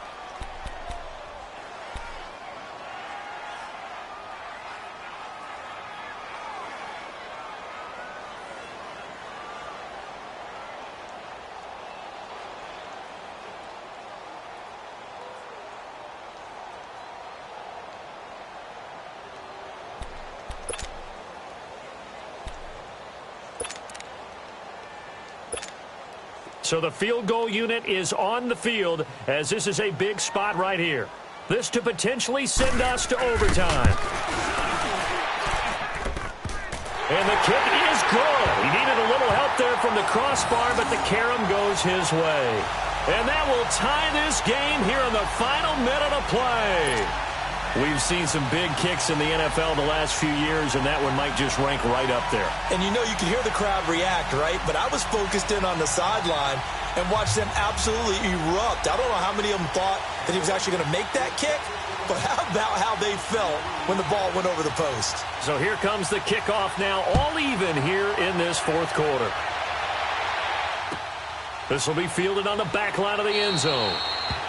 S2: So the field goal unit is on the field as this is a big spot right here. This to potentially send us to overtime. And the kick is good. He needed a little help there from the crossbar, but the carom goes his way. And that will tie this game here in the final minute of play. We've seen some big kicks in the NFL the last few years, and that one might just rank right up there.
S3: And you know, you can hear the crowd react, right? But I was focused in on the sideline and watched them absolutely erupt. I don't know how many of them thought that he was actually going to make that kick, but how about how they felt when the ball went over the post?
S2: So here comes the kickoff now, all even here in this fourth quarter. This will be fielded on the back line of the end zone.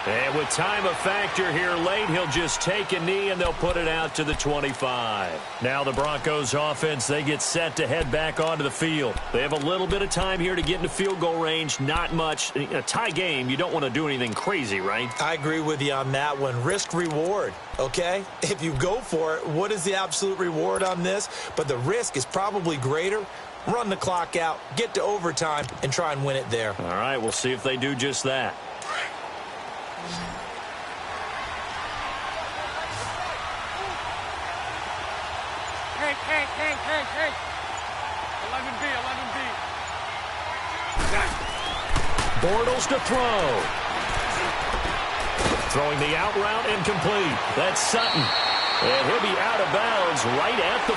S2: And with time a factor here late, he'll just take a knee and they'll put it out to the 25. Now the Broncos offense, they get set to head back onto the field. They have a little bit of time here to get into field goal range, not much. In a tie game, you don't want to do anything crazy, right?
S3: I agree with you on that one. Risk reward, okay? If you go for it, what is the absolute reward on this? But the risk is probably greater. Run the clock out, get to overtime, and try and win it there.
S2: All right, we'll see if they do just that.
S1: Hey. 11B.
S2: Bortles to throw. Throwing the out route incomplete. That's Sutton. And he'll be out of bounds right at the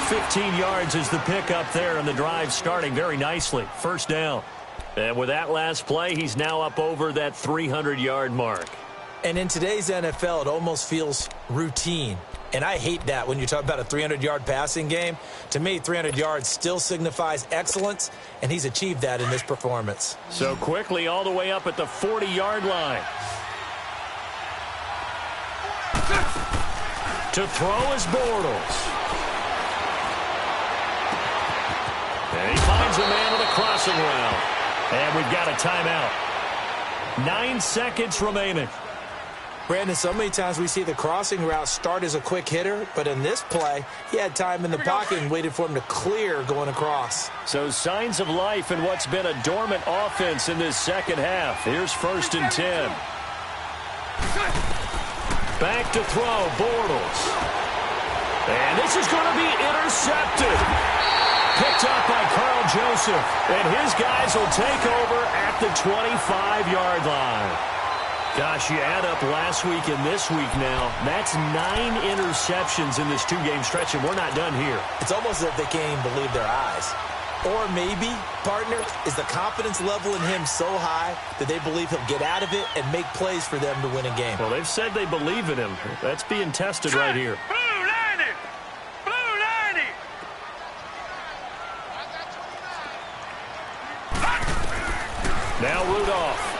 S2: 40. 15 yards is the pickup there, and the drive starting very nicely. First down. And with that last play, he's now up over that 300-yard mark.
S3: And in today's NFL, it almost feels routine. And I hate that when you talk about a 300-yard passing game. To me, 300 yards still signifies excellence, and he's achieved that in this performance.
S2: So quickly all the way up at the 40-yard line. To throw is Bortles. And he finds a man with a crossing route. And we've got a timeout. 9 seconds remaining.
S3: Brandon, so many times we see the crossing route start as a quick hitter, but in this play, he had time in the pocket and waited for him to clear going across.
S2: So signs of life in what's been a dormant offense in this second half. Here's 1st and 10. Back to throw, Bortles. And this is going to be intercepted. Picked up by Carl Joseph. And his guys will take over at the 25-yard line. Gosh, you add up last week and this week now. That's 9 interceptions in this two-game stretch, and we're not done here.
S3: It's almost as if they can't even believe their eyes. Or maybe, partner, is the confidence level in him so high that they believe he'll get out of it and make plays for them to win a game.
S2: Well, they've said they believe in him. That's being tested right here.
S1: Blue 90! Blue 90!
S2: Now Rudolph.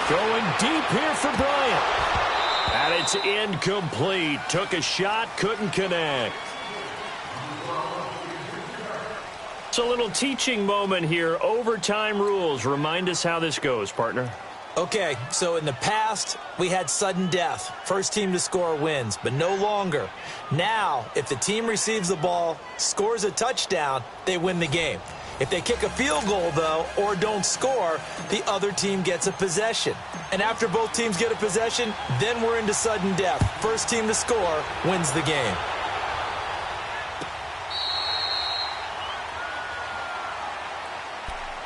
S2: Going deep here for Bryant. And it's incomplete. Took a shot, couldn't connect. It's a little teaching moment here. Overtime rules. Remind us how this goes, partner.
S3: Okay, so in the past, we had sudden death. First team to score wins, but no longer. Now, if the team receives the ball, scores a touchdown, they win the game. If they kick a field goal, though, or don't score, the other team gets a possession. And after both teams get a possession, then we're into sudden death. First team to score wins the game.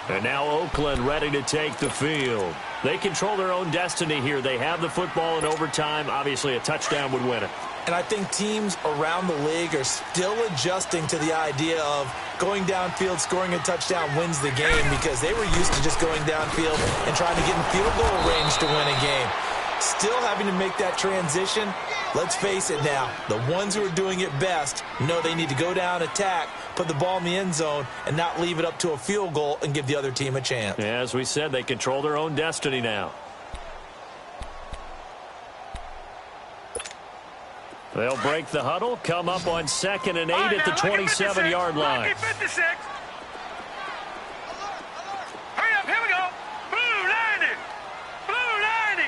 S2: And now Oakland ready to take the field. They control their own destiny here. They have the football in overtime. Obviously, a touchdown would win it.
S3: And I think teams around the league are still adjusting to the idea of going downfield, scoring a touchdown wins the game, because they were used to just going downfield and trying to get in field goal range to win a game. Still having to make that transition. Let's face it now, the ones who are doing it best know they need to go down, attack, put the ball in the end zone, and not leave it up to a field goal and give the other team a chance.
S2: Yeah, as we said, they control their own destiny now. They'll break the huddle, come up on 2nd and 8 at the 27-yard line.
S1: 56. Hurry up, here we go. Blue 90. Blue 90.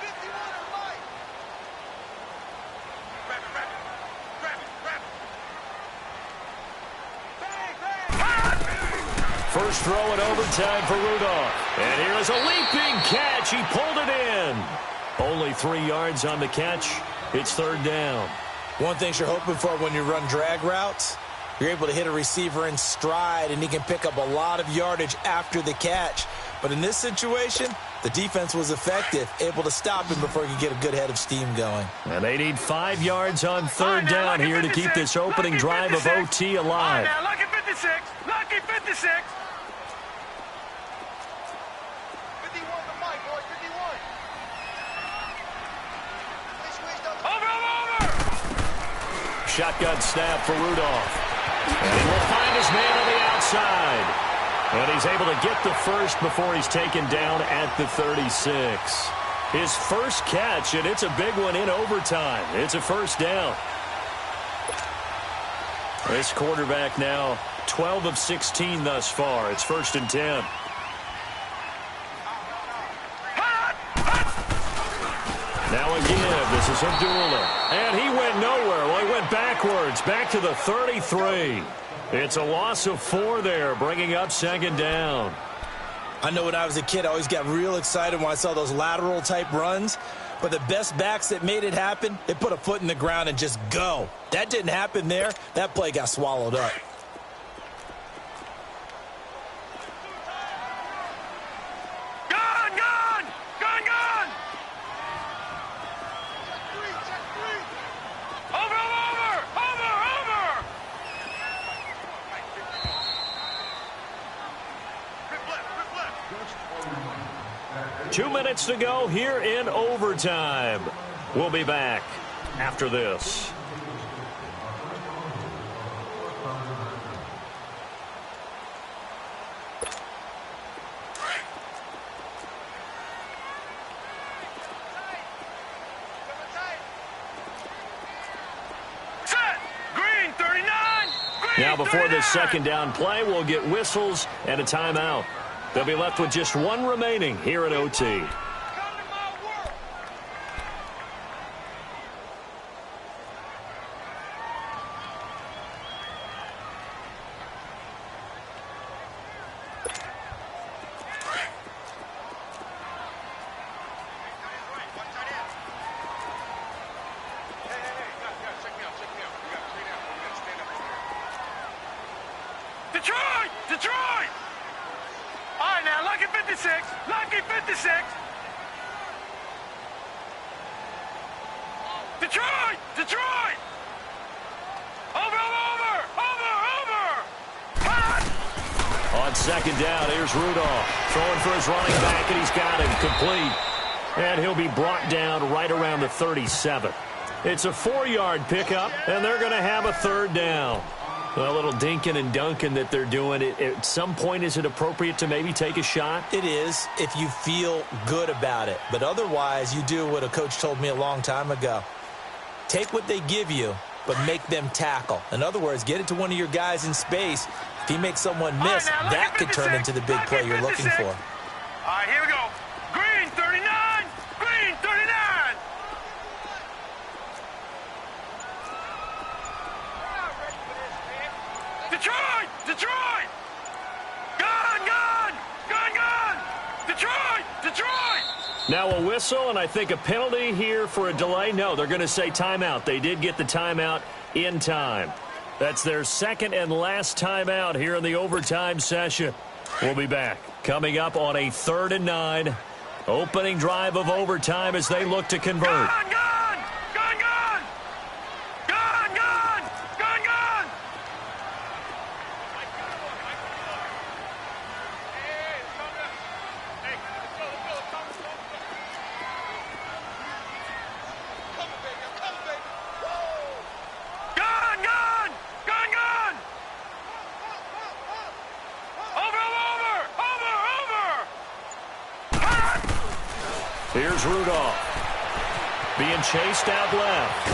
S4: 51 or Mike. Grab it. Bang, bang.
S2: First throw in overtime for Rudolph. And here is a leaping catch. He pulled it in. Only 3 yards on the catch. It's third down.
S3: One thing you're hoping for when you run drag routes, you're able to hit a receiver in stride, and he can pick up a lot of yardage after the catch. But in this situation, the defense was effective, able to stop him before he could get a good head of steam going.
S2: And they need 5 yards on third down here to keep this opening drive of OT alive.
S1: Now, lucky 56. Lucky 56.
S4: 51 the mic, boys. 51. They squeezed up.
S1: Over.
S2: Shotgun snap for Rudolph. And he will find his man on the outside. And he's able to get the first before he's taken down at the 36. His first catch, and it's a big one in overtime. It's a first down. This quarterback now 12 of 16 thus far. It's 1st and 10. Now again, this is Abdullah. And he went nowhere. Well, he went backwards, back to the 33. It's a loss of 4 there, bringing up 2nd down.
S3: I know when I was a kid, I always got real excited when I saw those lateral-type runs. But the best backs that made it happen, they put a foot in the ground and just go. That didn't happen there. That play got swallowed up.
S2: Two minutes to go here in overtime. We'll be back after this.
S1: Set. Green 39.
S2: Now before
S1: 39.
S2: this 2nd down play, we'll get whistles and a timeout. They'll be left with just 1 remaining here at OT.
S1: Detroit! All right, now, lucky 56. Lucky 56. Detroit! Over!
S2: On 2nd down, here's Rudolph. Throwing for his running back, and he's got him complete. And he'll be brought down right around the 37. It's a 4-yard pickup, and they're going to have a 3rd down. A little dinking and dunking that they're doing. At some point, is it appropriate to maybe take a shot?
S3: It is if you feel good about it. But otherwise, you do what a coach told me a long time ago. Take what they give you, but make them tackle. In other words, get it to one of your guys in space. If he makes someone miss,
S1: right, now,
S3: that could turn into the big play you're looking for.
S1: All right, here we go. Green 39. Green 39. Detroit! Gun! Detroit!
S2: Now a whistle, and I think a penalty here for a delay. No, they're going to say timeout. They did get the timeout in time. That's their 2nd and last timeout here in the overtime session. We'll be back. Coming up on a 3rd and 9. Opening drive of overtime as they look to convert.
S1: Gun!
S2: Here's Rudolph. Being chased out left.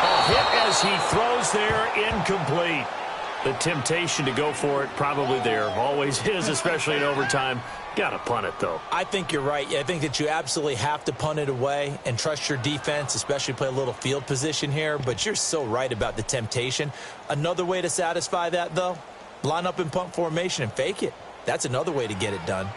S2: A hit as he throws there, incomplete. The temptation to go for it probably there. Always is, especially in overtime. Got to punt it, though.
S3: I think you're right. I think that you absolutely have to punt it away and trust your defense, especially play a little field position here. But you're so right about the temptation. Another way to satisfy that, though, Line up in punt formation and fake it. That's another way to get it done.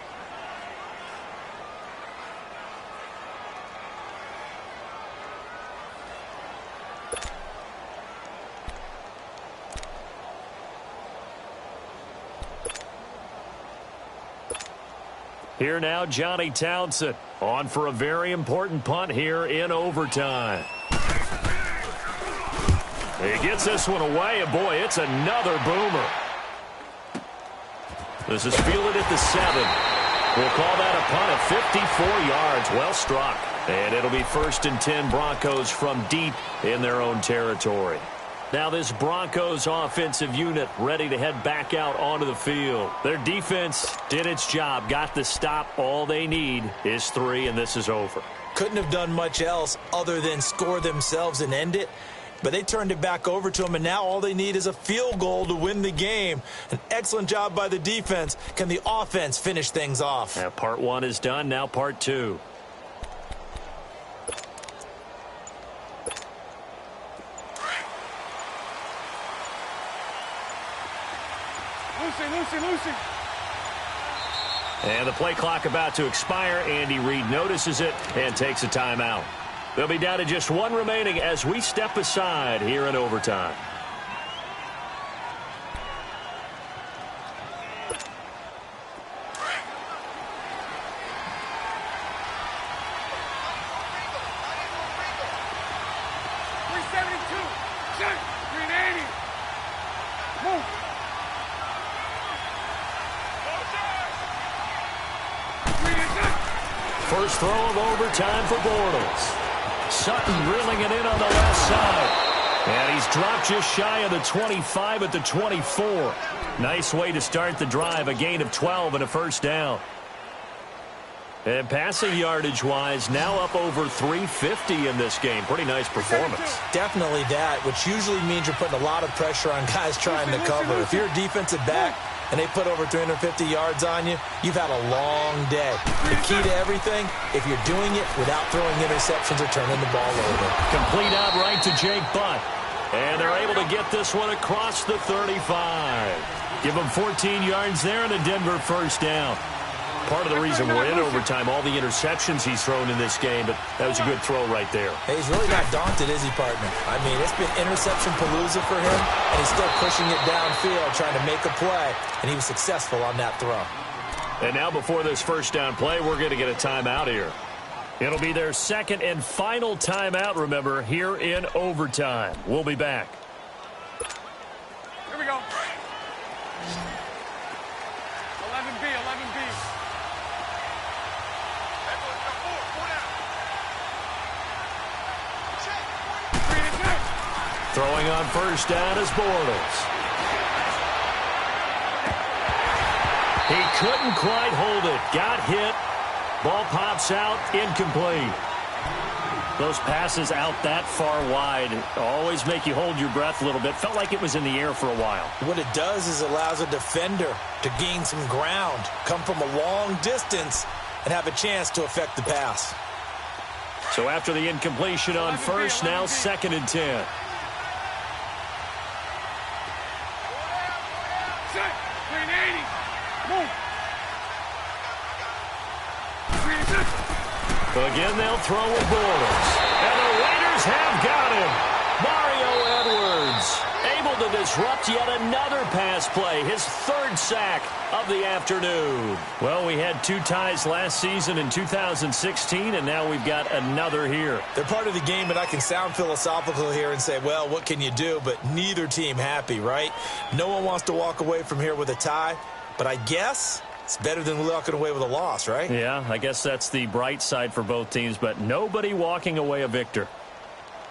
S2: Here now, Johnny Townsend on for a very important punt here in overtime. He gets this one away, and boy, it's another boomer. This is fielded at the 7. We'll call that a punt at 54 yards. Well struck. And it'll be 1st and 10 Broncos from deep in their own territory. Now this Broncos offensive unit ready to head back out onto the field. Their defense did its job, got the stop. All they need is 3, and this is over.
S3: Couldn't have done much else other than score themselves and end it. But they turned it back over to them, and now all they need is a field goal to win the game. An excellent job by the defense. Can the offense finish things off?
S2: Now part 1 is done, now part 2.
S1: Lucy.
S2: And the play clock about to expire. Andy Reid notices it and takes a timeout. They'll be down to just 1 remaining as we step aside here in overtime. First throw of overtime for Bortles. Sutton drilling it in on the left side. And he's dropped just shy of the 25 at the 24. Nice way to start the drive. A gain of 12 and a first down. And passing yardage-wise, now up over 350 in this game. Pretty nice performance.
S3: Definitely that, which usually means you're putting a lot of pressure on guys trying to cover. If you're a defensive back and they put over 350 yards on you, you've had a long day. The key to everything, if you're doing it without throwing interceptions or turning the ball over.
S2: Complete out right to Jake Butt. And they're able to get this one across the 35. Give them 14 yards there and a Denver first down. Part of the reason we're in overtime, all the interceptions he's thrown in this game, but that was a good throw right there.
S3: Hey, he's really not daunted, is he, partner? I mean, it's been interception palooza for him, and he's still pushing it downfield, trying to make a play, and he was successful on that throw.
S2: And now before this first down play, we're going to get a timeout here. It'll be their second and final timeout, remember, here in overtime. We'll be back.
S1: Here we go. 11B.
S2: Throwing on first down is Bortles. He couldn't quite hold it. Got hit. Ball pops out. Incomplete. Those passes out that far wide always make you hold your breath a little bit. Felt like it was in the air for a while.
S3: What it does is it allows a defender to gain some ground, come from a long distance, and have a chance to affect the pass.
S2: So after the incompletion on first, now 2nd and 10. Again, they'll throw with Bortles. And the Raiders have got him. Mario Edwards able to disrupt yet another pass play. His 3rd sack of the afternoon. Well, we had 2 ties last season in 2016, and now we've got another here.
S3: They're part of the game, and I can sound philosophical here and say, well, what can you do? But neither team happy, right? No one wants to walk away from here with a tie, but I guess it's better than walking away with a loss, right?
S2: Yeah, I guess that's the bright side for both teams, but nobody walking away a victor.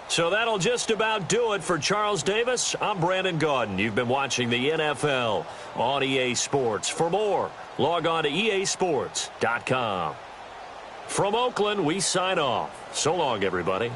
S2: So that'll just about do it for Charles Davis. I'm Brandon Gaudin. You've been watching the NFL on EA Sports. For more, log on to easports.com. From Oakland, we sign off. So long, everybody.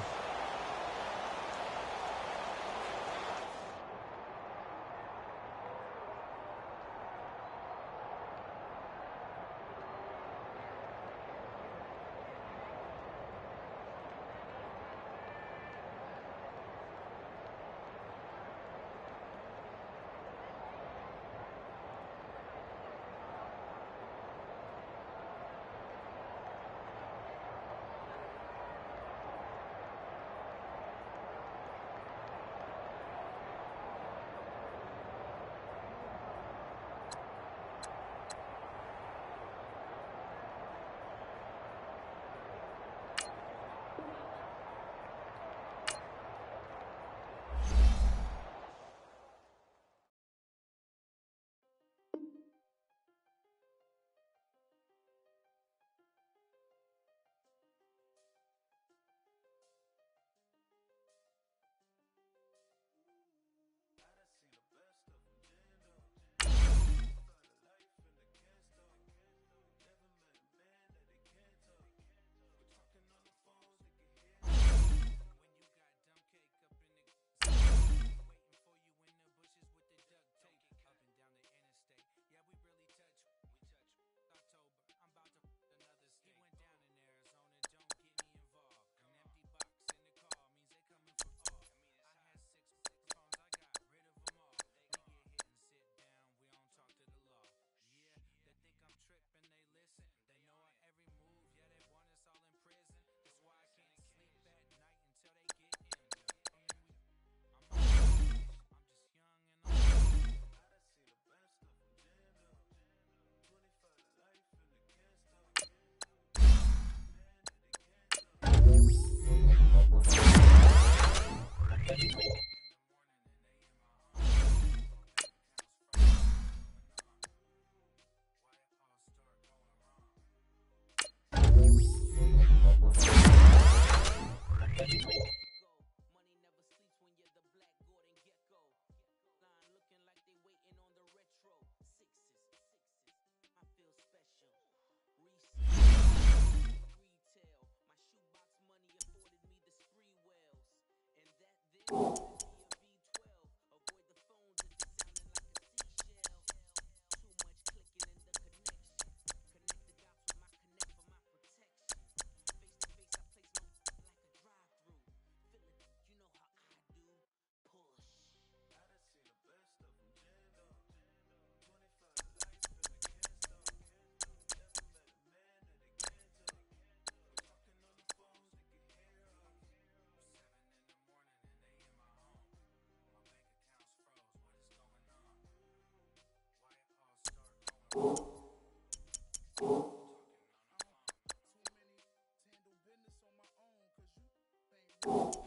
S5: Too many handle business on my own, 'cause you think